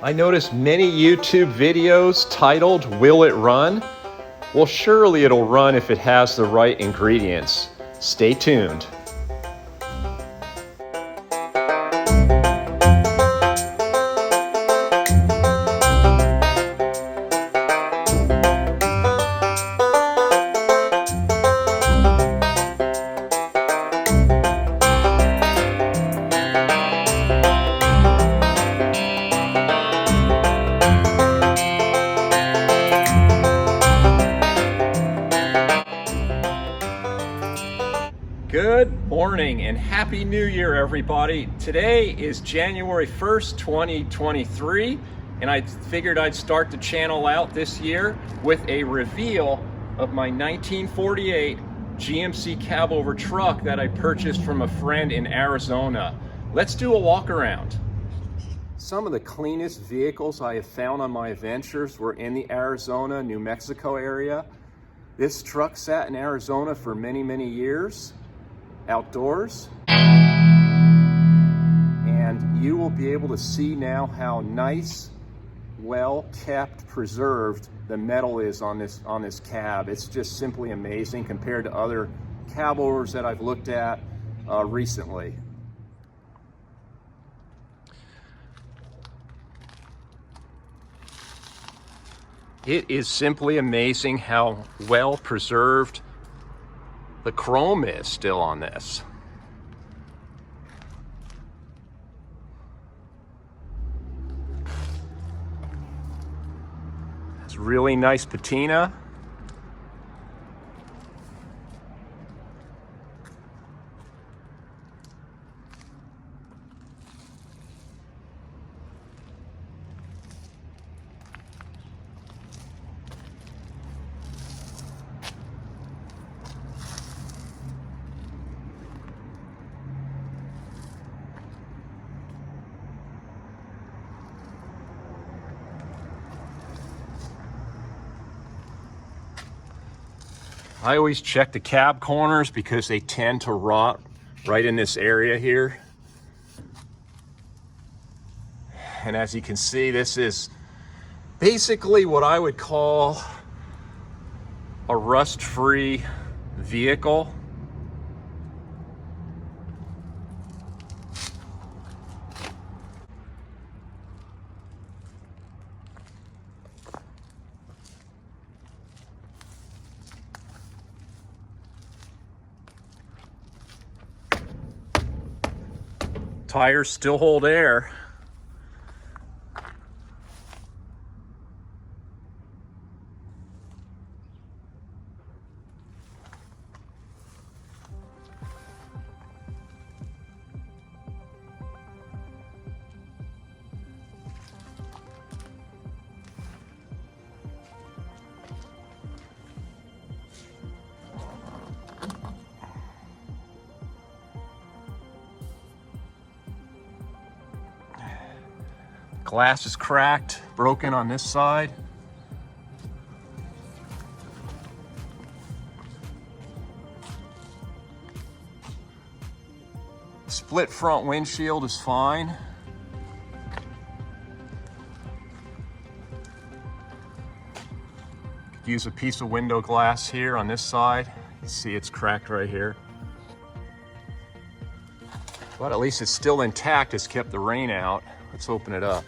I noticed many YouTube videos titled, "Will it run?" Well, surely it'll run if it has the right ingredients. Stay tuned. Good morning and Happy New Year, everybody. Today is January 1st, 2023, and I figured I'd start the channel out this year with a reveal of my 1948 GMC cabover truck that I purchased from a friend in Arizona. Let's do a walk around. Some of the cleanest vehicles I have found on my adventures were in the Arizona, New Mexico area. This truck sat in Arizona for many, many years. Outdoors, and you will be able to see now how nice, well kept, preserved the metal is on this cab. It's just simply amazing compared to other cabovers that I've looked at recently. It is simply amazing how well preserved the chrome is still on this. It's really nice patina. I always check the cab corners because they tend to rot right in this area here. And as you can see, this is basically what I would call a rust-free vehicle. Tires still hold air. Glass is cracked, broken on this side. Split front windshield is fine. Could use a piece of window glass here on this side. You see it's cracked right here. But at least it's still intact. It's kept the rain out. Let's open it up.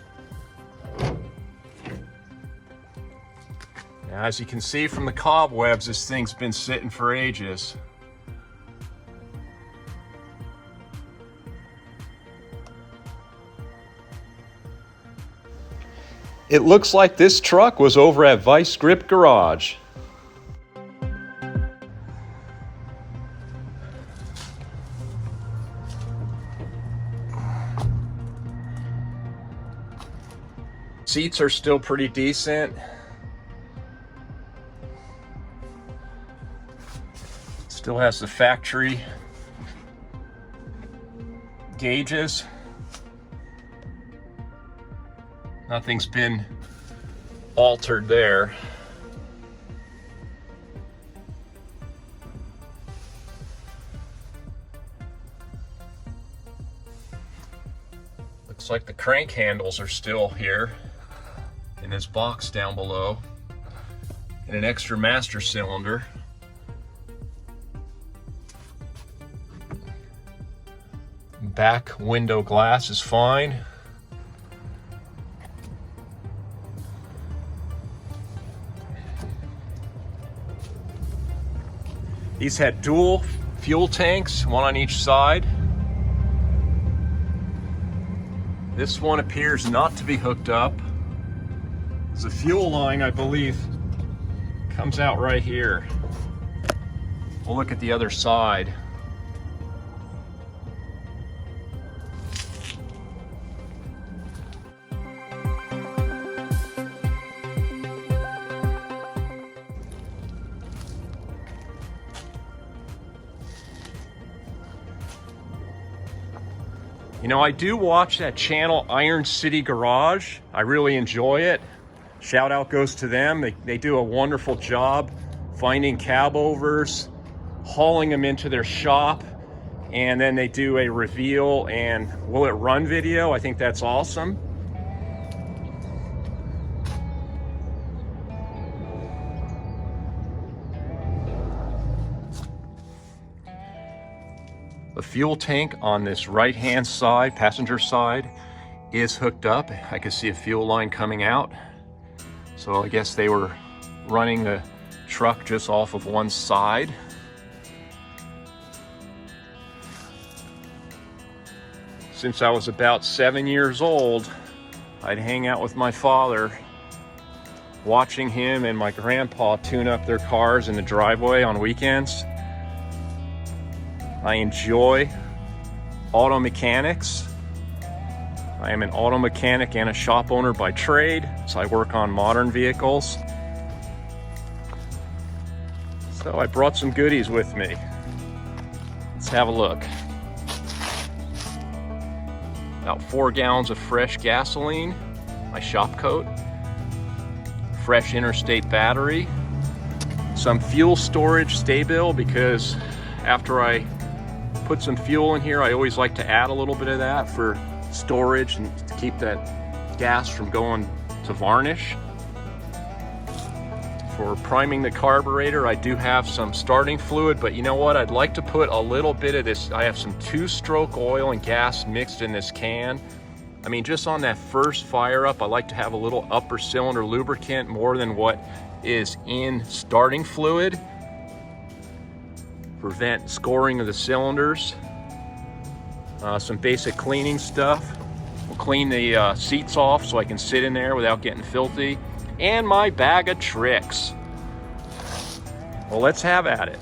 Now, as you can see from the cobwebs, this thing's been sitting for ages. It looks like this truck was over at Vice Grip Garage. Seats are still pretty decent. Still has the factory gauges. Nothing's been altered there. Looks like the crank handles are still here in this box down below, and an extra master cylinder. Back window glass is fine. These had dual fuel tanks, one on each side. This one appears not to be hooked up. The fuel line, I believe, comes out right here. We'll look at the other side. You know, I do watch that channel, Iron City Garage. I really enjoy it. Shout out goes to them. They do a wonderful job finding cab overs, hauling them into their shop, and then they do a reveal and will it run video. I think that's awesome. The fuel tank on this right-hand side, passenger side, is hooked up. I can see a fuel line coming out. So I guess they were running the truck just off of one side. Since I was about 7 years old, I'd hang out with my father, watching him and my grandpa tune up their cars in the driveway on weekends. I enjoy auto mechanics. I am an auto mechanic and a shop owner by trade, so I work on modern vehicles. So I brought some goodies with me. Let's have a look. About 4 gallons of fresh gasoline, my shop coat, fresh interstate battery, some fuel storage stay-bil, because after I put some fuel in here, I always like to add a little bit of that for storage and to keep that gas from going to varnish. For priming the carburetor, I do have some starting fluid, but you know what? I'd like to put a little bit of this. I have some 2-stroke oil and gas mixed in this can. I mean, just on that first fire up, I like to have a little upper cylinder lubricant more than what is in starting fluid. Prevent scoring of the cylinders. Some basic cleaning stuff. We'll clean the seats off so I can sit in there without getting filthy. And my bag of tricks. Well, let's have at it.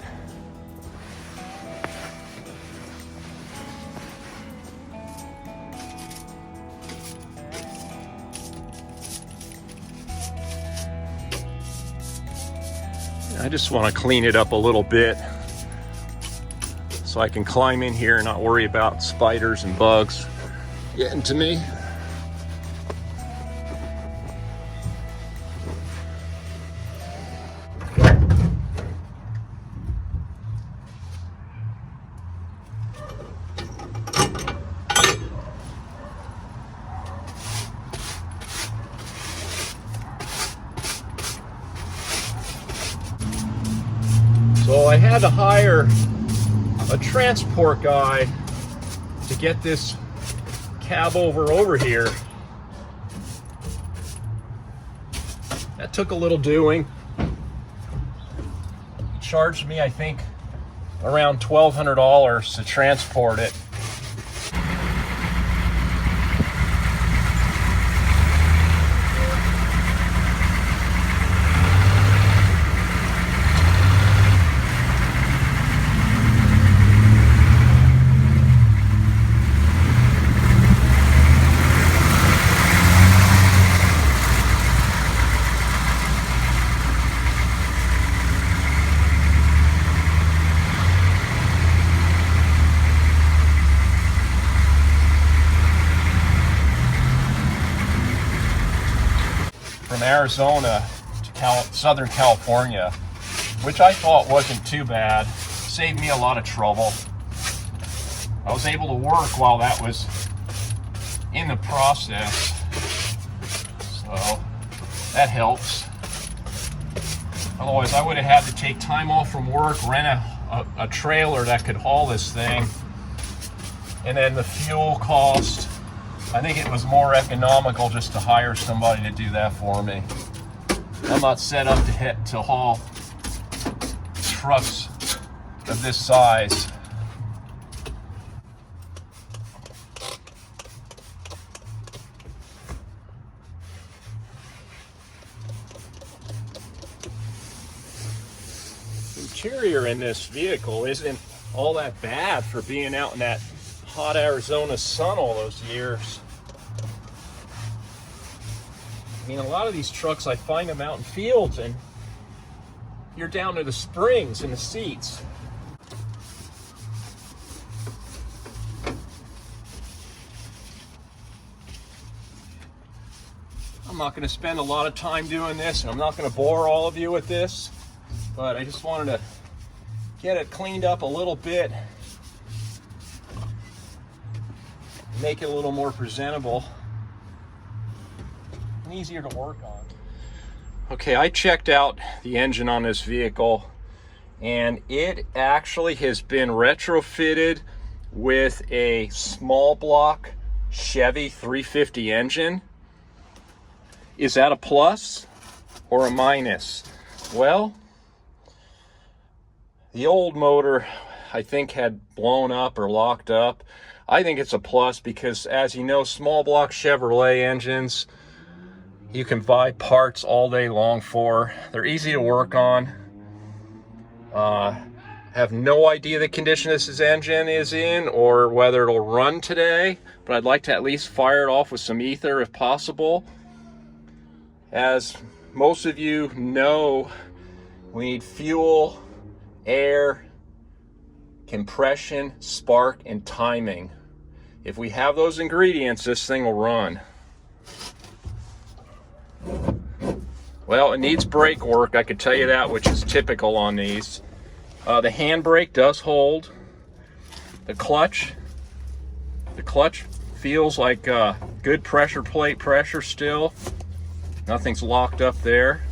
I just want to clean it up a little bit so I can climb in here and not worry about spiders and bugs getting to me. So I had to hire a transport guy to get this cab over here. That took a little doing. He charged me, I think, around $1,200 to transport it. From Arizona to Southern California, which I thought wasn't too bad. Saved me a lot of trouble. I was able to work while that was in the process. So that helps. Otherwise, I would have had to take time off from work, rent a trailer that could haul this thing. And then the fuel cost, I think it was more economical just to hire somebody to do that for me. I'm not set up to haul trucks of this size. The interior in this vehicle isn't all that bad for being out in that hot Arizona sun all those years. I mean, a lot of these trucks, I find them out in fields and you're down to the springs in the seats. I'm not going to spend a lot of time doing this, and I'm not going to bore all of you with this, but I just wanted to get it cleaned up a little bit, make it a little more presentable and easier to work on. Okay, I checked out the engine on this vehicle, and it actually has been retrofitted with a small block Chevy 350 engine. Is that a plus or a minus? Well, the old motor, I think, had blown up or locked up. I think it's a plus because, as you know, small block Chevrolet engines, you can buy parts all day long for. They're easy to work on. Have no idea the condition this engine is in or whether it'll run today, but I'd like to at least fire it off with some ether if possible. As most of you know, we need fuel, air, compression, spark, and timing. If we have those ingredients, this thing will run. Well, it needs brake work, I could tell you that, which is typical on these. The handbrake does hold. The clutch feels like good pressure plate pressure still. Nothing's locked up there.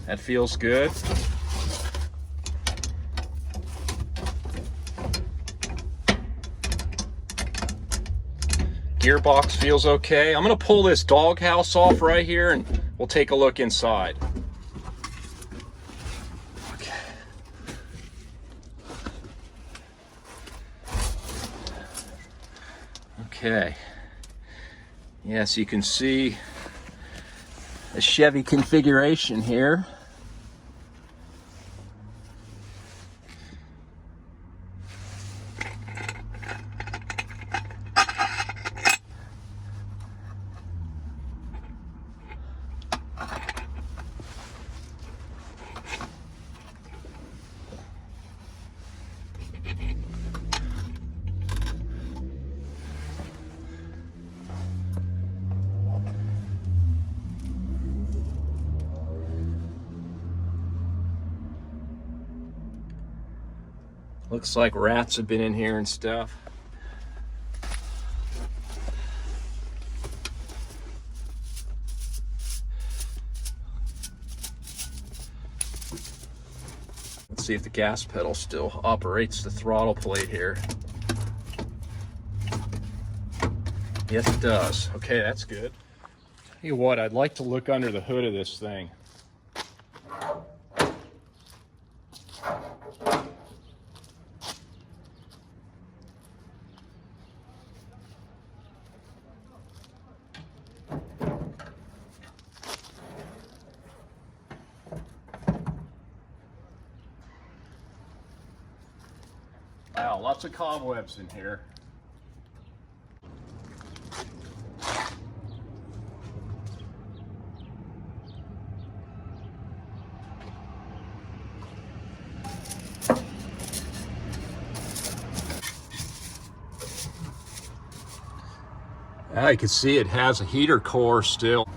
That feels good. Gearbox feels okay. I'm gonna pull this doghouse off right here and we'll take a look inside. Okay. Okay. Yes, you can see the Chevy configuration here. Looks like rats have been in here and stuff. Let's see if the gas pedal still operates the throttle plate here. Yes, it does. Okay, that's good. Tell you what, I'd like to look under the hood of this thing. Wow, lots of cobwebs in here. Yeah, you can see it has a heater core still.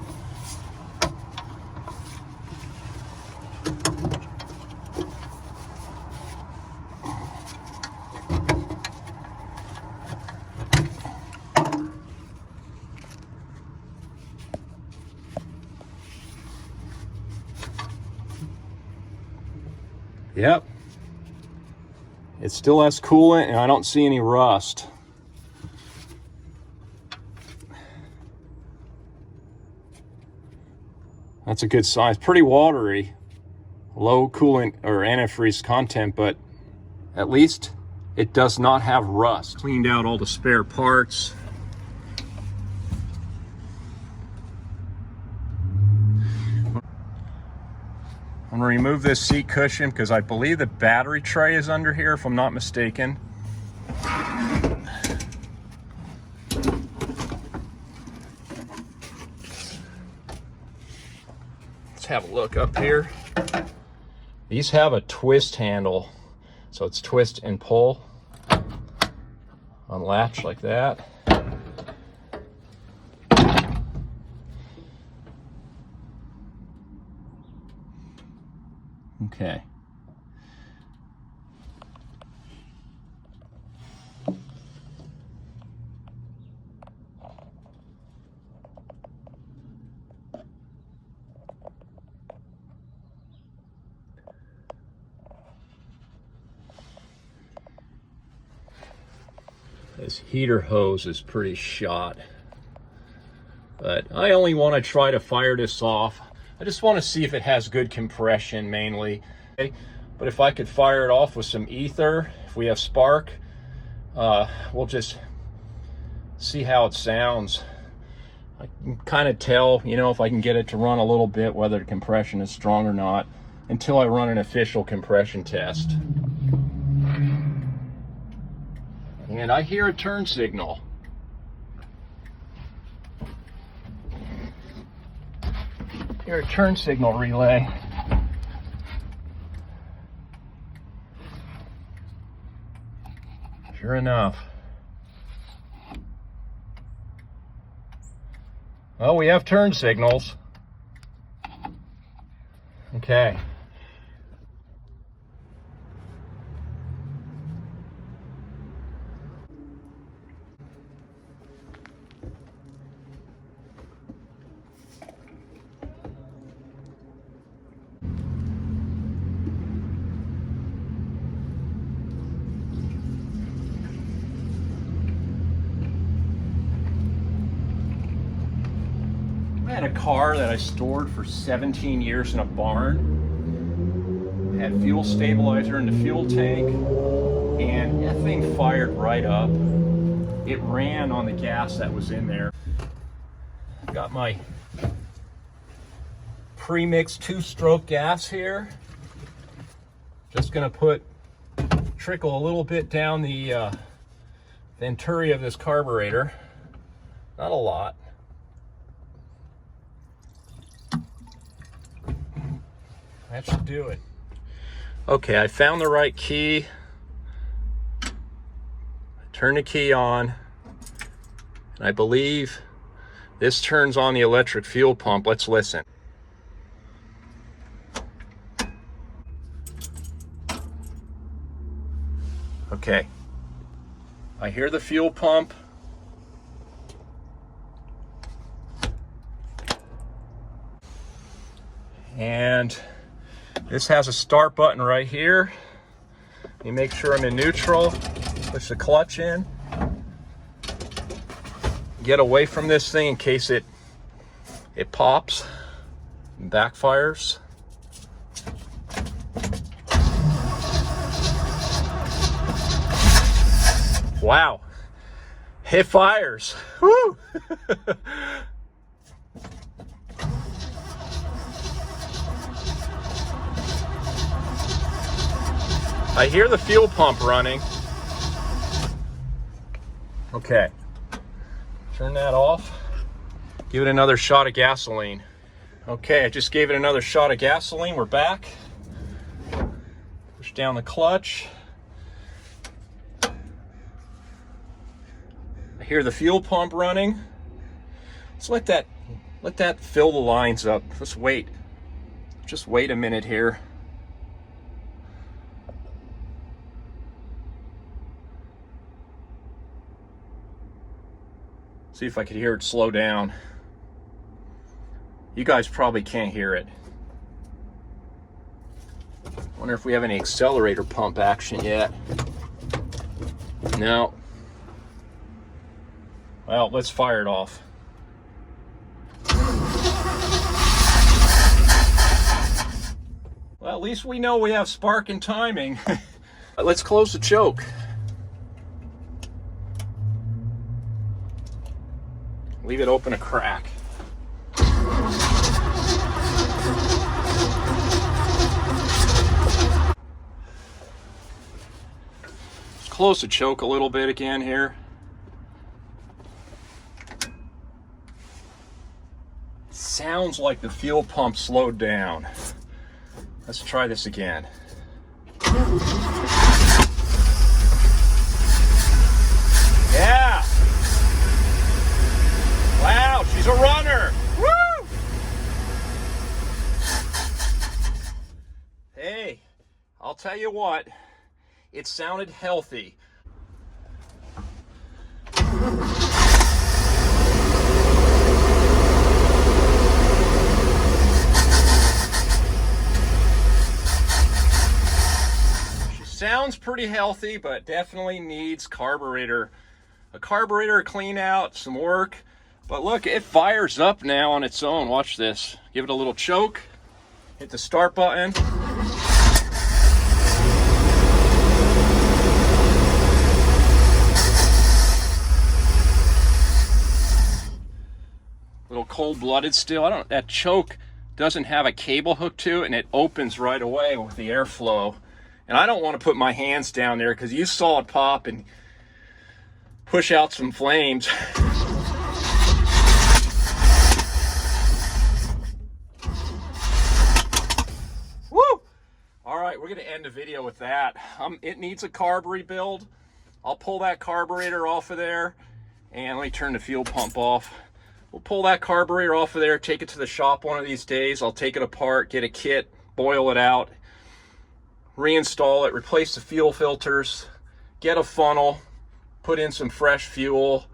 Yep. It still has coolant and I don't see any rust. That's a good sign. It's pretty watery. Low coolant or antifreeze content, but at least it does not have rust. Cleaned out all the spare parts. I'm gonna remove this seat cushion because I believe the battery tray is under here, if I'm not mistaken. Let's have a look up here. These have a twist handle, so it's twist and pull. Unlatch like that. Okay. This heater hose is pretty shot, but I only want to try to fire this off. I just want to see if it has good compression mainly. Okay? But if I could fire it off with some ether, if we have spark, we'll just see how it sounds. I can kind of tell, you know, if I can get it to run a little bit, whether the compression is strong or not, until I run an official compression test. And I hear a turn signal. Hear a turn signal relay. Sure enough. Well, we have turn signals. Okay. I had a car that I stored for 17 years in a barn. Had fuel stabilizer in the fuel tank, and that thing fired right up. It ran on the gas that was in there. Got my pre-mixed 2-stroke gas here. Just gonna trickle a little bit down the venturi of this carburetor. Not a lot. That should do it. Okay, I found the right key. Turn the key on. And I believe this turns on the electric fuel pump. Let's listen. Okay. I hear the fuel pump. And this has a start button right here. You make sure I'm in neutral. Push the clutch in. Get away from this thing in case it pops and backfires. Wow, it fires. Woo! I hear the fuel pump running. Okay, turn that off. Give it another shot of gasoline. Okay, I just gave it another shot of gasoline. We're back. Push down the clutch. I hear the fuel pump running. Let's let that fill the lines up. Let's wait. Just wait a minute here. See if I could hear it slow down. You guys probably can't hear it. Wonder if we have any accelerator pump action yet. No. Well, let's fire it off. Well, at least we know we have spark and timing. Let's close the choke. Leave it open a crack. Let's close the choke a little bit again here. Sounds like the fuel pump slowed down. Let's try this again. Yeah! Wow, she's a runner! Woo! Hey, I'll tell you what, it sounded healthy. Sounds pretty healthy, but definitely needs a carburetor clean out, some work. But look, it fires up now on its own. Watch this. Give it a little choke. Hit the start button. Little cold-blooded still. That choke doesn't have a cable hook to it, and it opens right away with the airflow. And I don't want to put my hands down there because you saw it pop and push out some flames. Woo! All right, we're going to end the video with that. It needs a carb rebuild. I'll pull that carburetor off of there, and let me turn the fuel pump off. We'll pull that carburetor off of there, take it to the shop one of these days. I'll take it apart, get a kit, boil it out, reinstall it, replace the fuel filters, get a funnel, put in some fresh fuel,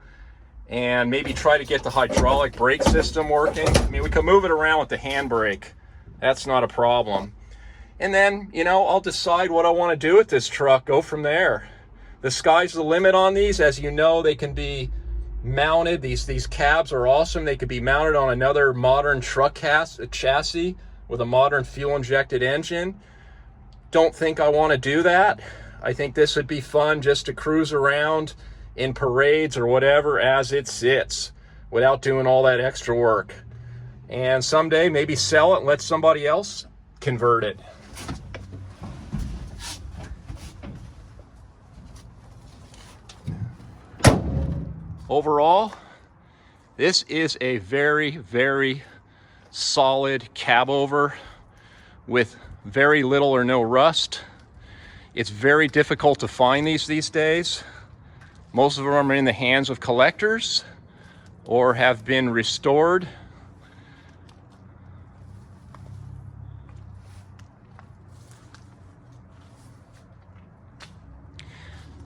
and maybe try to get the hydraulic brake system working. I mean, we can move it around with the handbrake. That's not a problem. And then, you know, I'll decide what I want to do with this truck, go from there. The sky's the limit on these. As you know, they can be mounted. These cabs are awesome. They could be mounted on another modern truck chassis with a modern fuel-injected engine. Don't think I want to do that. I think this would be fun just to cruise around in parades or whatever as it sits without doing all that extra work. And someday maybe sell it and let somebody else convert it. Overall, this is a very, very solid cab over with very little or no rust. It's very difficult to find these days. Most of them are in the hands of collectors or have been restored.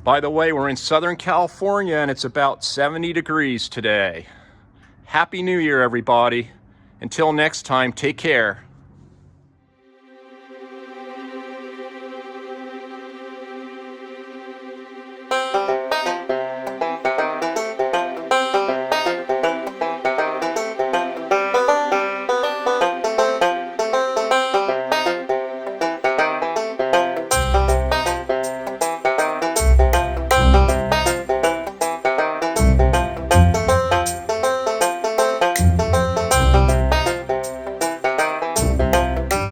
By the way, we're in Southern California and it's about 70 degrees today. Happy New Year, everybody. Until next time, take care.